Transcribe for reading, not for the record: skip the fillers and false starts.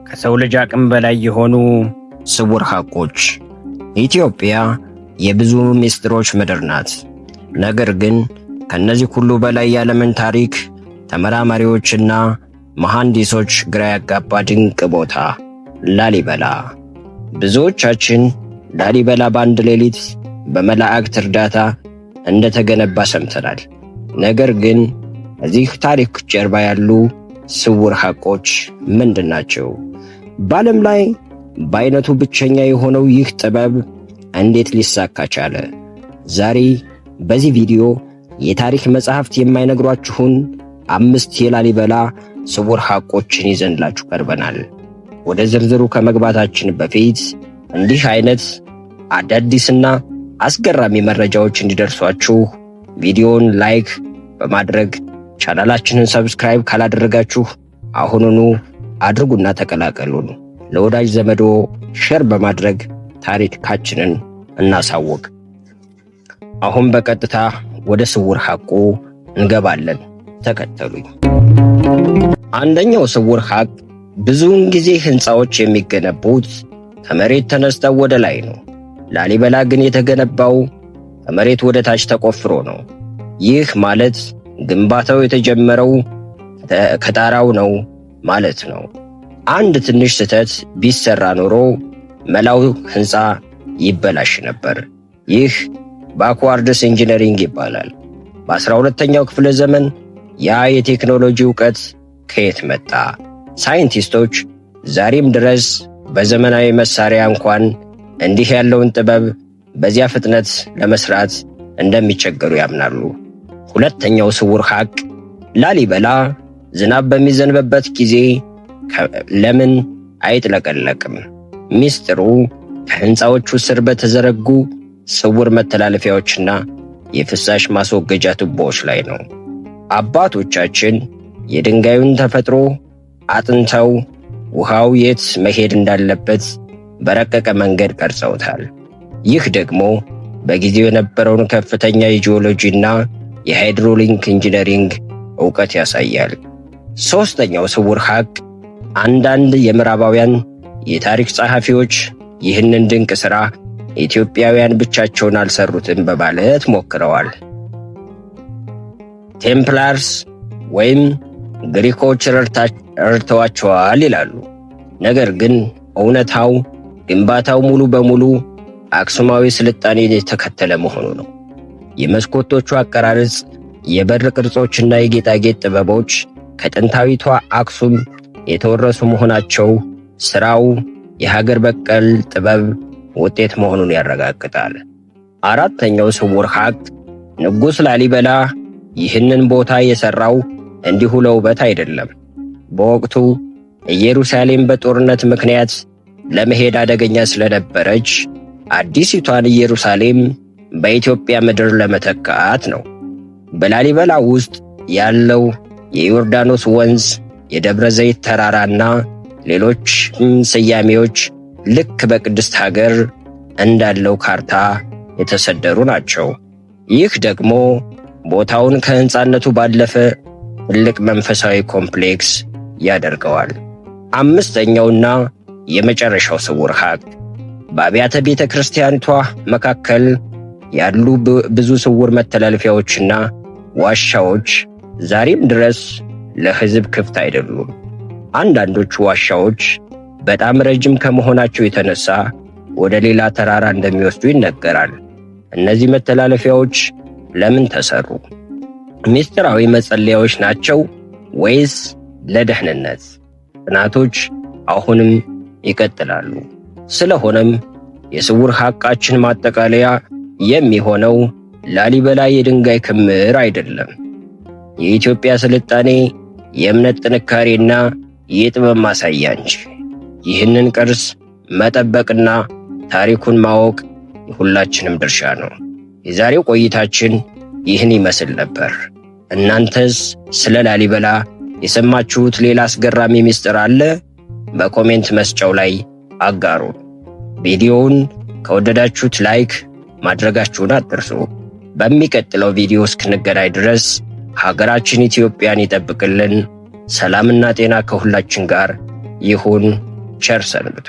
ከሰው ልጅ አቅም በላይ የሆኑ ስውር ሐቆች። ኢትዮጵያ የብዙ ምስጢሮች ምድር ናት። ነገር ግን ከነዚህ ሁሉ በላይ የዓለምን ታሪክ ተመራማሪዎችና መሐንዲሶች ግራ ያጋባ ድንቅ ቦታ ላሊበላ። ብዙዎቻችን ላሊበላ በአንድ ሌሊት በመላእክት እርዳታ እንደተገነባ ሰምተናል። ነገር ግን እዚህ ታሪክ ጀርባ ያሉ ስውር ሐቆች ምንድናቸው? በዓለም ላይ በአይነቱ ብቸኛ የሆነው ይህ ጥበብ እንዴት ሊሳካ ቻለ? ዛሬ በዚህ ቪዲዮ የታሪክ መጻሕፍት የማይነግሯችሁን 5 የላሊበላ ስውር ሐቆችን ይዘንላችሁ ቀርበናል። ወደ ዝርዝሩ ከመግባታችን በፊት እንዲህ አይነት አዳዲስና አስገራሚ መረጃዎች እንዲደርሷችሁ ቪዲዮውን ላይክ በማድረግ ቻናላችንን ሰብስክራይብ ካላደረጋችሁ አሁኑኑ አድርጉና ተቀላቀሉን። ለወዳጅ ዘመዶ ሼር በማድረግ ታሪካችንን እናሳውቅ። አሁን በቀጥታ ወደ ስውር ሐቁ እንገባለን። ተከተሉኝ። አንደኛው ስውር ሐቅ፣ ብዙውን ጊዜ ሕንፃዎች የሚገነቡት ከመሬት ተነስተው ወደ ላይ ነው። ላሊበላ ግን የተገነባው ከመሬት ወደ ታች ተቆፍሮ ነው። ይህ ማለት ግንባታው የተጀመረው ከጣራው ነው ማለት ነው። አንድ ትንሽ ስህተት ቢሰራ ኖሮ መላው ሕንፃ ይበላሽ ነበር። ይህ ባክዋርድስ ኢንጂነሪንግ ይባላል። በ12ኛው ክፍለ ዘመን ያ የቴክኖሎጂ ዕውቀት ከየት መጣ? ሳይንቲስቶች ዛሬም ድረስ በዘመናዊ መሳሪያ እንኳን እንዲህ ያለውን ጥበብ በዚያ ፍጥነት ለመስራት እንደሚቸገሩ ያምናሉ። ሁለተኛው ስውር ሐቅ፣ ላሊበላ ዝናብ በሚዘንብበት ጊዜ ለምን አይጥለቀለቅም? ሚስጥሩ ከሕንፃዎቹ ስር በተዘረጉ ስውር መተላለፊያዎችና የፍሳሽ ማስወገጃ ቱቦዎች ላይ ነው። አባቶቻችን የድንጋዩን ተፈጥሮ አጥንተው ውሃው የት መሄድ እንዳለበት በረቀቀ መንገድ ቀርጸውታል። ይህ ደግሞ በጊዜው የነበረውን ከፍተኛ የጂኦሎጂና የሃይድሮሊክ ኢንጂነሪንግ ዕውቀት ያሳያል። ሦስተኛው ስውር ሐቅ፣ አንዳንድ የምዕራባውያን የታሪክ ጸሐፊዎች ይህንን ድንቅ ሥራ ኢትዮጵያውያን ብቻቸውን አልሰሩትም በማለት ሞክረዋል። ቴምፕላርስ ወይም ግሪኮች ረድተዋቸዋል ይላሉ። ነገር ግን እውነታው ግንባታው ሙሉ በሙሉ አክሱማዊ ስልጣኔ የተከተለ መሆኑ ነው። የመስኮቶቹ አቀራረጽ፣ የበር ቅርጾችና የጌጣጌጥ ጥበቦች ከጥንታዊቷ አክሱም የተወረሱ መሆናቸው ሥራው የሀገር በቀል ጥበብ ውጤት መሆኑን ያረጋግጣል። አራተኛው ስውር ሐቅ፣ ንጉሥ ላሊበላ ይህንን ቦታ የሠራው እንዲሁ ለውበት አይደለም። በወቅቱ ኢየሩሳሌም በጦርነት ምክንያት ለመሄድ አደገኛ ስለነበረች አዲሲቷን ኢየሩሳሌም በኢትዮጵያ ምድር ለመተካት ነው። በላሊበላ ውስጥ ያለው የዮርዳኖስ ወንዝ፣ የደብረ ዘይት ተራራና ሌሎች ስያሜዎች ልክ በቅድስት ሀገር እንዳለው ካርታ የተሰደሩ ናቸው። ይህ ደግሞ ቦታውን ከሕንፃነቱ ባለፈ ትልቅ መንፈሳዊ ኮምፕሌክስ ያደርገዋል። አምስተኛውና የመጨረሻው ስውር ሐቅ፣ በአብያተ ቤተ ክርስቲያኒቷ መካከል ያሉ ብዙ ስውር መተላለፊያዎችና ዋሻዎች ዛሬም ድረስ ለሕዝብ ክፍት አይደሉም። አንዳንዶቹ ዋሻዎች በጣም ረጅም ከመሆናቸው የተነሳ ወደ ሌላ ተራራ እንደሚወስዱ ይነገራል። እነዚህ መተላለፊያዎች ለምን ተሰሩ? ምስጢራዊ መጸለያዎች ናቸው ወይስ ለደህንነት? ጥናቶች አሁንም ይቀጥላሉ። ስለሆነም የስውር ሐቃችን ማጠቃለያ የሚሆነው ላሊበላ የድንጋይ ክምር አይደለም፣ የኢትዮጵያ ስልጣኔ፣ የእምነት ጥንካሬና የጥበብ ማሳያ እንጂ። ይህንን ቅርስ መጠበቅና ታሪኩን ማወቅ የሁላችንም ድርሻ ነው። የዛሬው ቆይታችን ይህን ይመስል ነበር። እናንተስ ስለ ላሊበላ የሰማችሁት ሌላ አስገራሚ ምስጢር አለ? በኮሜንት መስጫው ላይ አጋሩ። ቪዲዮውን ከወደዳችሁት ላይክ ማድረጋችሁን አትርሱ። በሚቀጥለው ቪዲዮ እስክንገናኝ ድረስ ሀገራችን ኢትዮጵያን ይጠብቅልን። ሰላምና ጤና ከሁላችን ጋር ይሁን። ቸር ሰንብቱ።